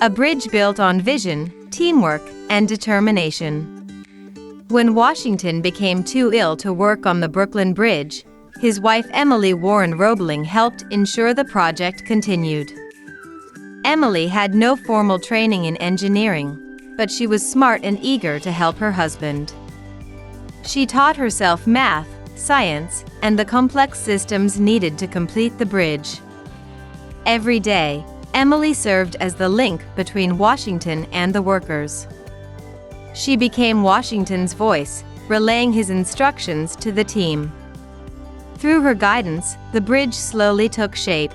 a bridge built on vision, teamwork, and determination. When Washington became too ill to work on the Brooklyn Bridge, his wife Emily Warren Roebling helped ensure the project continued. Emily had no formal training in engineering, but she was smart and eager to help her husband. She taught herself math, science, and the complex systems needed to complete the bridge. Every day, Emily served as the link between Washington and the workers. She became Washington's voice, relaying his instructions to the team. Through her guidance, the bridge slowly took shape.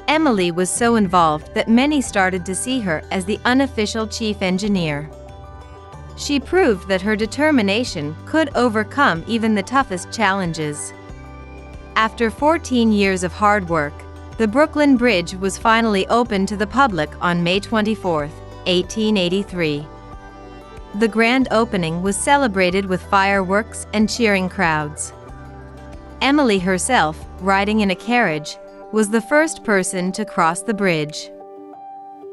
Emily was so involved that many started to see her as the unofficial chief engineer. She proved that her determination could overcome even the toughest challenges. After 14 years of hard work, the Brooklyn Bridge was finally opened to the public on May 24, 1883. The grand opening was celebrated with fireworks and cheering crowds. Emily herself, riding in a carriage, was the first person to cross the bridge.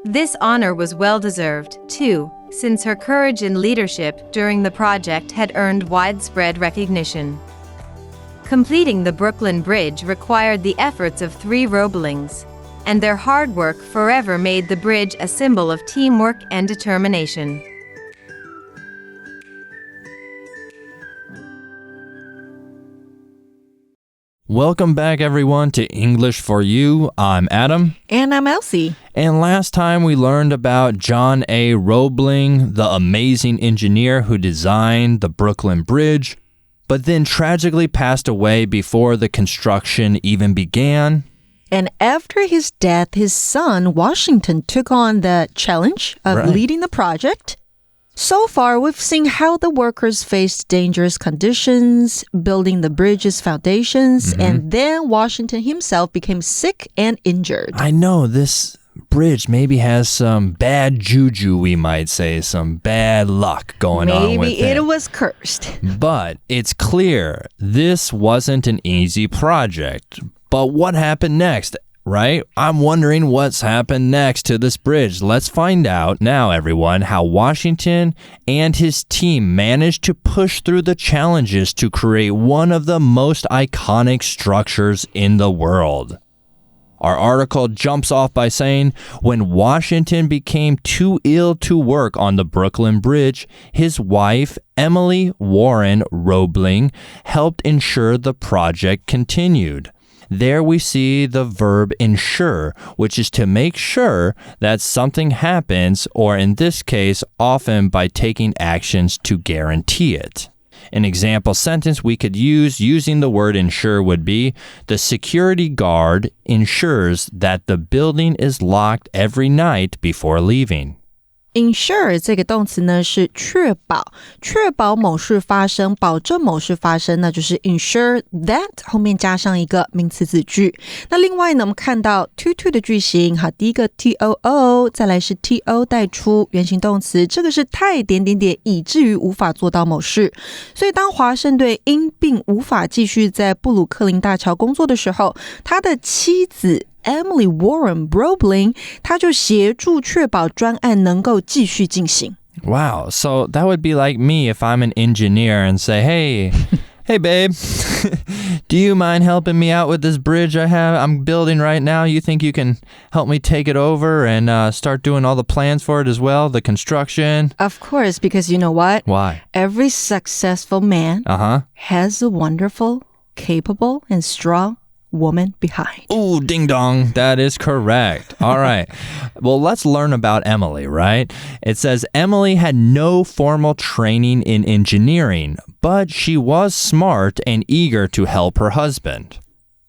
This honor was well-deserved, too, since her courage and leadership during the project had earned widespread recognition. Completing the Brooklyn Bridge required the efforts of 3 Roeblings, and their hard work forever made the bridge a symbol of teamwork and determination. Welcome back, everyone, to English for You. I'm Adam. And I'm Elsie. And last time we learned about John A. Roebling, the amazing engineer who designed the Brooklyn Bridge, but then tragically passed away before the construction even began. And after his death, his son, Washington, took on the challenge of leading the project. So far, we've seen how the workers faced dangerous conditions, building the bridge's foundations, and then Washington himself became sick and injured. I know this bridge maybe has some bad juju, we might say, some bad luck going on with it. Maybe it was cursed. But it's clear this wasn't an easy project. But what happened next? Right? I'm wondering what's happened next to this bridge. Let's find out now, everyone, how Washington and his team managed to push through the challenges to create one of the most iconic structures in the world. Our article jumps off by saying, when Washington became too ill to work on the Brooklyn Bridge, his wife, Emily Warren Roebling, helped ensure the project continued. There we see the verb ensure, which is to make sure that something happens, or in this case, often by taking actions to guarantee it. An example sentence we could use using the word ensure would be, the security guard ensures that the building is locked every night before leaving. Ensure 这个动词呢是确保，确保某事发生，保证某事发生，那就是 ensure that 后面加上一个名词子句。那另外呢，我们看到 to 的句型，好，第一个 too， 再来是 to 带出原形动词，这个是太点点点以至于无法做到某事。所以当华盛顿因病无法继续在布鲁克林大桥工作的时候，他的妻子Emily Warren Roebling, 他就协助确保专案能够继续进行。Wow, so that would be like me if I'm an engineer and say, hey babe, do you mind helping me out with this bridge I'm building right now? You think you can help me take it over and start doing all the plans for it as well, the construction? Of course, because you know what? Why? Every successful man has a wonderful, capable, and strong woman behind. Ooh, ding dong. That is correct. All right. Well, let's learn about Emily, right? It says Emily had no formal training in engineering, but she was smart and eager to help her husband.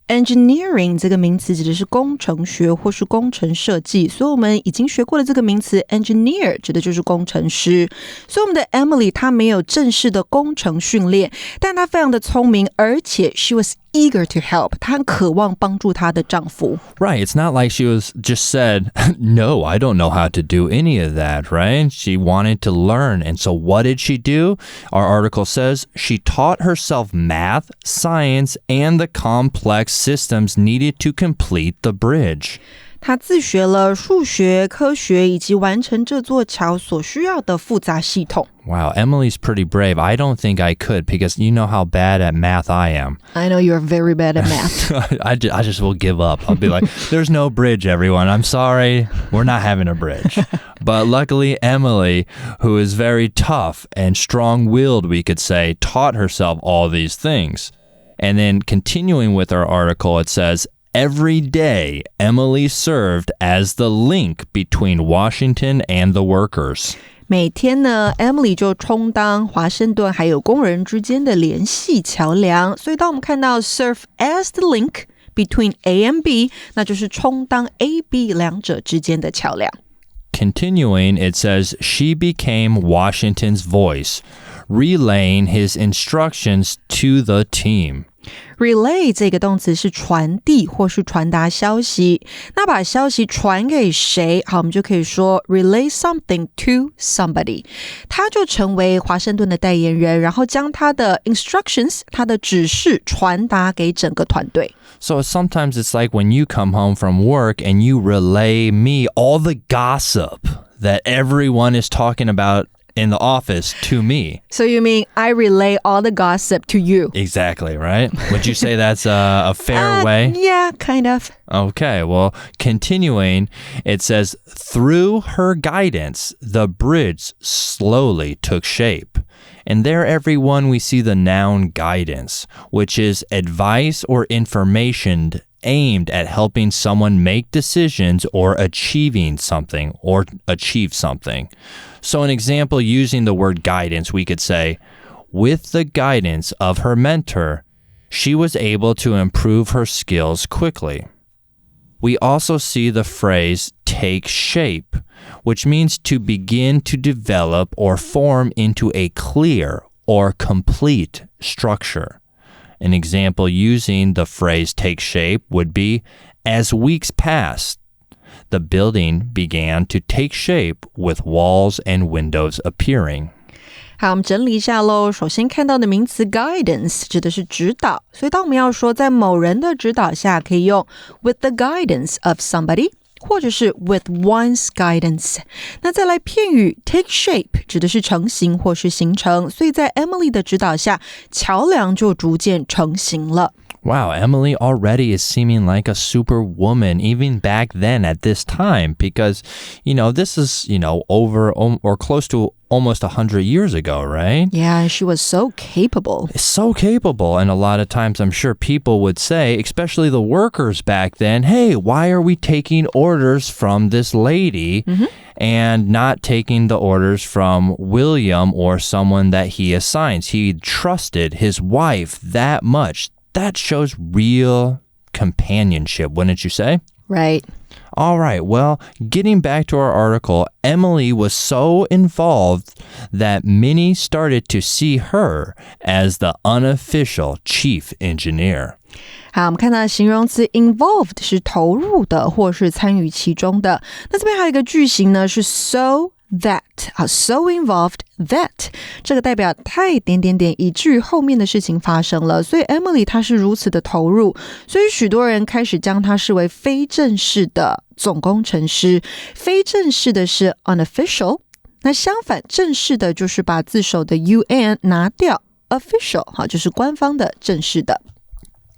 Engineering 这个名词指的是工程学或是工程设计，所以我们已经学过了这个名词 engineer 指的就是工程师。所以我们的 Emily 她没有正式的工程训练，但她非常的聪明，而且 she was eager to help. 她很渴望帮助她的丈夫。Right, it's not like she was just said, no, I don't know how to do any of that, right? She wanted to learn. And so what did she do? Our article says she taught herself math, science, and the complex systems needed to complete the bridge. 他自学了数学、科学以及完成这座桥所需要的复杂系统。Wow, Emily's pretty brave. I don't think I could because you know how bad at math I am. I know you're very bad at math. I just will give up. I'll be like, there's no bridge, everyone. I'm sorry. We're not having a bridge. But luckily, Emily, who is very tough and strong-willed, we could say, taught herself all these things. And then continuing with our article, it says, every day, Emily served as the link between Washington and the workers. 每天呢 Emily 就充当华盛顿还有工人之间的联系桥梁，所以当我们看到 serve as the link between A and B， 那就是充当 A、B 两者之间的桥梁。Continuing, it says, she became Washington's voice, relaying his instructions to the team.Relay 这个动词是传递或是传达消息，那把消息传给谁？好，我们就可以说 relay something to somebody， 他就成为华盛顿的代言人，然后将他的 instructions， 他的指示传达给整个团队。So sometimes it's like when you come home from work and you relay me all the gossip that everyone is talking about.In the office to me. So you mean I relay all the gossip to you? Exactly, right? Would you say that's a fair way? Yeah, kind of. Okay, well, continuing, it says, through her guidance, the bridge slowly took shape. And there, everyone, we see the noun guidance, which is advice or information aimed at helping someone make decisions or achieving something or achieve something. So an example using the word guidance, we could say, with the guidance of her mentor, she was able to improve her skills quickly. We also see the phrase take shape, which means to begin to develop or form into a clear or complete structure.An example using the phrase take shape would be, as weeks passed, the building began to take shape with walls and windows appearing. 好，我们整理一下咯。首先看到的名词 guidance 指的是指导，所以当我们要说在某人的指导下，可以用 with the guidance of somebody，或者是 with one's guidance。 那再来片语 take shape 指的是成型或是形成，所以在 Emily 的指导下，桥梁就逐渐成型了。Wow, Emily already is seeming like a superwoman even back then at this time because, this is, over or close to almost 100 years ago, right? Yeah, she was so capable. So capable. And a lot of times I'm sure people would say, especially the workers back then, hey, why are we taking orders from this lady and not taking the orders from William or someone that he assigns? He trusted his wife that much.That shows real companionship, wouldn't you say? Right. All right. Well, getting back to our article, Emily was so involved that many started to see her as the unofficial chief engineer. 好，我们看到形容词 involved 是投入的或是参与其中的。那这边还有一个句型呢，是 so that so involved that 这个代表太以至于后面的事情发生了，所以 Emily 她是如此的投入，所以许多人开始将她视为非正式的总工程师。非正式的是 unofficial， 那相反正式的就是把字首的 un 拿掉 official 就是官方的正式的。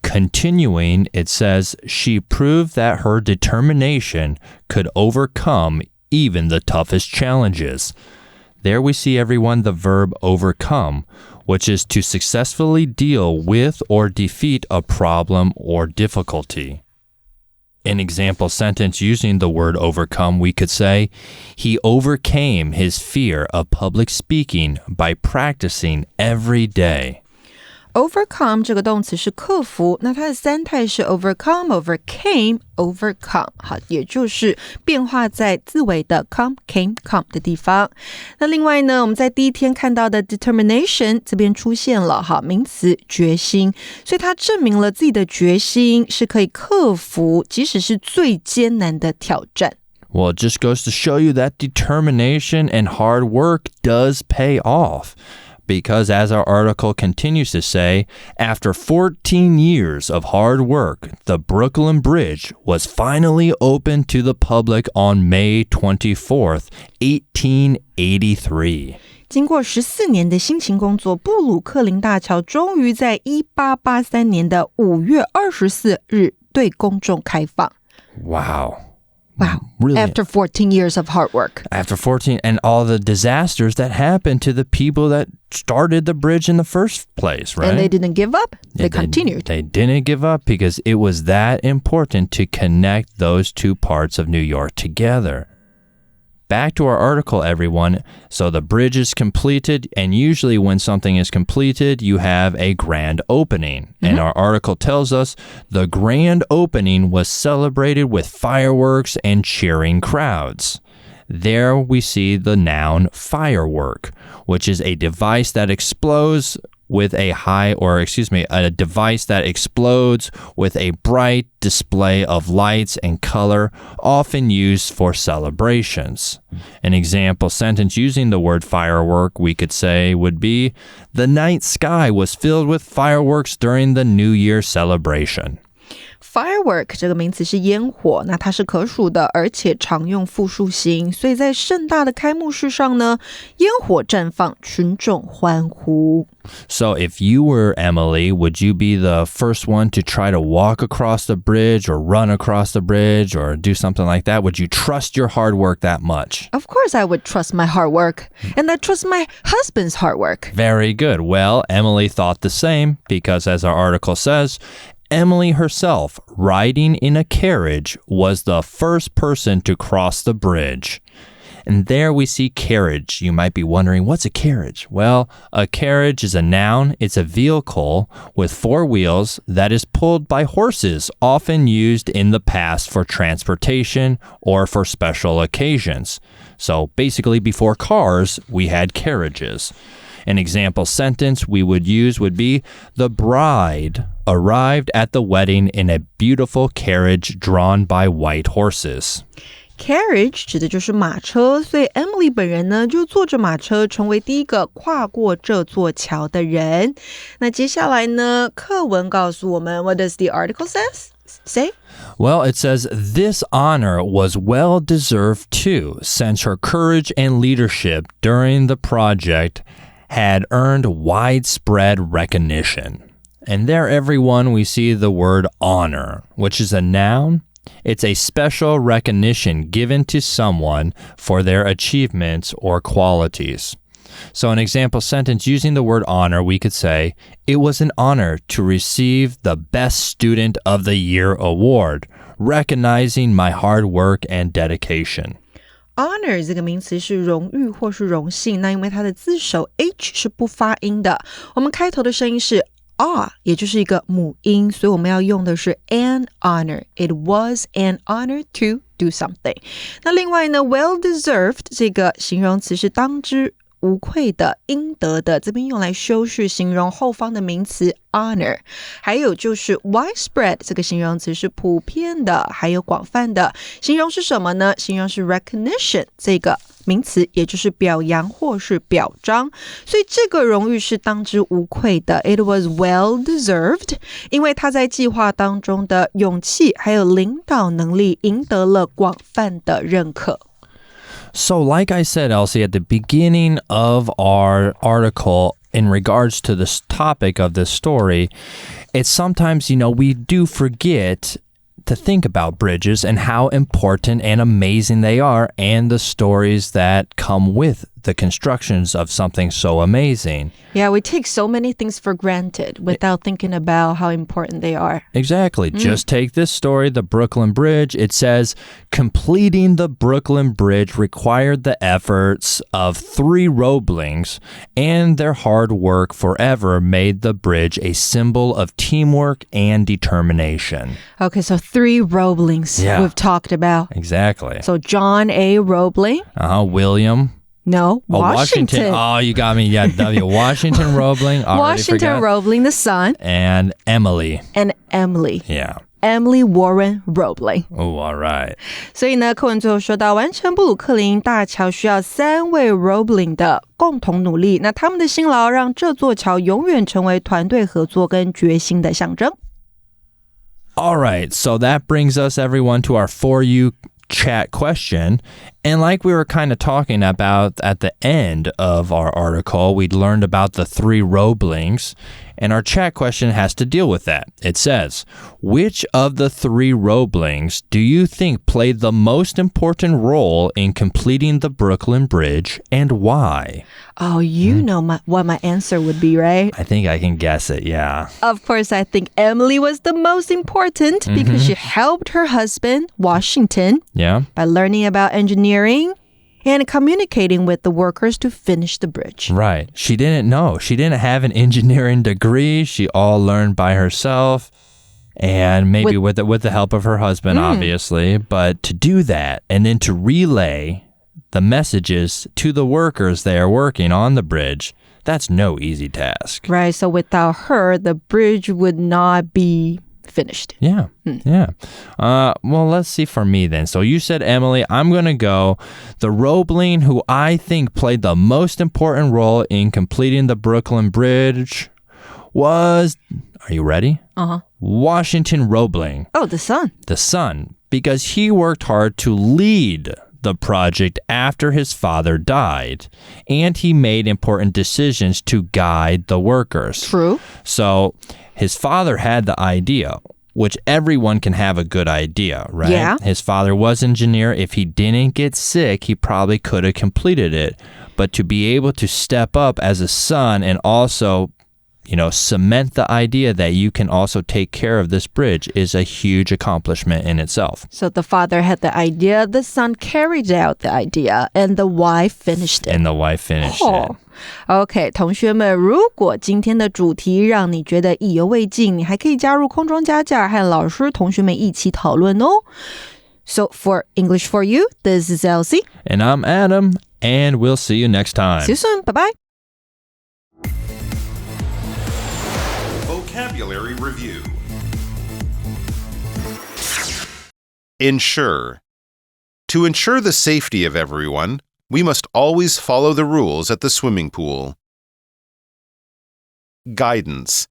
Continuing, it says, she proved that her determination could overcome even the toughest challenges. There we see, everyone, the verb overcome, which is to successfully deal with or defeat a problem or difficulty. An example sentence using the word overcome, we could say, he overcame his fear of public speaking by practicing every day.Overcome 这个动词是克服，那它的三态是 overcome、overcame、overcome， 好，也就是变化在字尾的 come、came、come 的地方。那另外呢，我们在第一天看到的 determination 这边出现了，好，名词决心，所以它证明了自己的决心是可以克服，即使是最艰难的挑战。Well, it just goes to show you that determination and hard work does pay off.But because as our article continues to say, after 14 years of hard work, the Brooklyn Bridge was finally opened to the public on May 24th, 1883. 经过14年的辛勤工作，布鲁克林大桥终于在1883年的5月24日对公众开放。Wow. Really? After 14 years of hard work. After 14, and all the disasters that happened to the people that started the bridge in the first place, right? And they didn't give up. They continued. They didn't give up because it was that important to connect those two parts of New York together. Back to our article, everyone. So the bridge is completed, and usually when something is completed, you have a grand opening. And our article tells us the grand opening was celebrated with fireworks and cheering crowds. There we see the noun firework, which is a device that explodes with a device that explodes with a bright display of lights and color, often used for celebrations. An example sentence using the word firework we could say would be, the night sky was filled with fireworks during the New Year celebration. Firework 这个名词是烟火，那它是可数的，而且常用复数形，所以在盛大的开幕式上呢，烟火绽放，群众欢呼。So if you were Emily, would you be the first one to try to walk across the bridge or run across the bridge or do something like that? Would you trust your hard work that much? Of course I would trust my hard work, and I trust my husband's hard work. Very good. Well, Emily thought the same because as our article says, Emily herself, riding in a carriage, was the first person to cross the bridge. And there we see carriage. You might be wondering, what's a carriage? Well, a carriage is a noun. It's a vehicle with 4 wheels that is pulled by horses, often used in the past for transportation or for special occasions. So basically, before cars, we had carriages. An example sentence we would use would be, the bride arrived at the wedding in a beautiful carriage drawn by white horses. Carriage 指的就是马车，所以 Emily 本人呢就坐着马车成为第一个跨过这座桥的人。那接下来呢，课文告诉我们 What does the article say? Well, it says, this honor was well deserved too, since her courage and leadership during the project had earned widespread recognition. And there, everyone, we see the word honor, which is a noun. It's a special recognition given to someone for their achievements or qualities. So an example sentence using the word honor, we could say, it was an honor to receive the Best Student of the Year award, recognizing my hard work and dedication.Honor 这个名词是荣誉或是荣幸，那因为它的字首 H 是不发音的，我们开头的声音是 R， 也就是一个母音，所以我们要用的是 an honor. It was an honor to do something. 那另外呢 well deserved 这个形容词是当之无愧的，应得的，这边用来修饰形容后方的名词 honor。 还有就是 widespread 这个形容词是普遍的，还有广泛的，形容是什么呢？形容是 recognition 这个名词，也就是表扬或是表彰，所以这个荣誉是当之无愧的。 It was well deserved， 因为他在计划当中的勇气还有领导能力赢得了广泛的认可。So like I said, Elsie, at the beginning of our article in regards to this topic of this story, it's sometimes, we do forget to think about bridges and how important and amazing they are and the stories that come with the constructions of something so amazing. Yeah, we take so many things for granted without thinking about how important they are. Exactly. Just take this story, the Brooklyn Bridge. It says, completing the Brooklyn Bridge required the efforts of 3 Roeblings, and their hard work forever made the bridge a symbol of teamwork and determination. Okay, so 3 Roeblings we've talked about. Exactly. So John A. Roebling. William. No, Washington. Oh, you got me. Yeah, W. Washington Roebling. Washington Roebling, the son. And Emily. And Emily. Yeah. Emily Warren Roebling. Oh, all right. 所以呢，课文最后说到，完成布鲁克林大桥需要3位 Roebling 的共同努力。那他们的辛劳让这座桥永远成为团队合作跟决心的象征。All right, so that brings us, everyone, to our For You chat question. And like we were kind of talking about at the end of our article, we learned about the 3 Roeblings, and our chat question has to deal with that. It says, which of the 3 Roeblings do you think played the most important role in completing the Brooklyn Bridge, and why? Oh, you know what my answer would be, right? I think I can guess it, yeah. Of course, I think Emily was the most important because she helped her husband, Washington, by learning about engineering and communicating with the workers to finish the bridge. Right. She didn't know. She didn't have an engineering degree. She all learned by herself and maybe with the help of her husband, obviously. But to do that and then to relay the messages to the workers there working on the bridge, that's no easy task. Right. So without her, the bridge would not be finished. Yeah. Well, let's see for me then. So you said Emily. I'm going to go the Roebling who I think played the most important role in completing the Brooklyn Bridge was, are you ready? Washington Roebling. Oh, the son. The son, because he worked hard to lead the project after his father died, and he made important decisions to guide the workers. True. So his father had the idea, which everyone can have a good idea, right? Yeah. His father was an engineer. If he didn't get sick, he probably could have completed it. But to be able to step up as a son and also, cement the idea that you can also take care of this bridge is a huge accomplishment in itself. So the father had the idea, the son carried out the idea, and the wife finished it. OK, 同学们，如果今天的主题让你觉得意犹未尽，你还可以加入空中家教和老师同学们一起讨论哦。So for English for You, this is Elsie. And I'm Adam, and we'll see you next time. See you soon. Bye-bye. Vocabulary Review. Ensure. To ensure the safety of everyone, we must always follow the rules at the swimming pool. Guidance.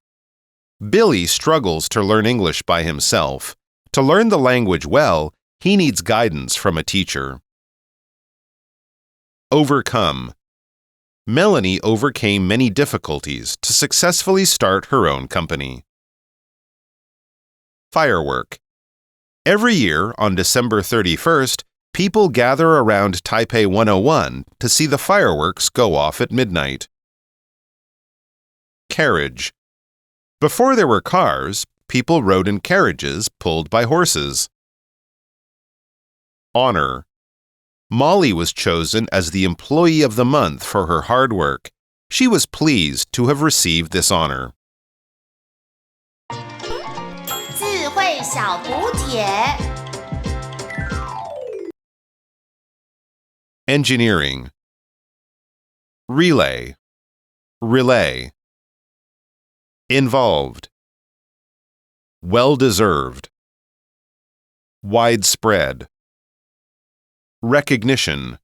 Billy struggles to learn English by himself. To learn the language well, he needs guidance from a teacher. Overcome. Melanie overcame many difficulties to successfully start her own company. Firework. Every year, on December 31st, people gather around Taipei 101 to see the fireworks go off at midnight. Carriage. Before there were cars, people rode in carriages pulled by horses. Honor. Molly was chosen as the Employee of the Month for her hard work. She was pleased to have received this honor. 智慧小补帖 Engineering. Relay. Relay. Involved. Well-deserved. Widespread. Recognition.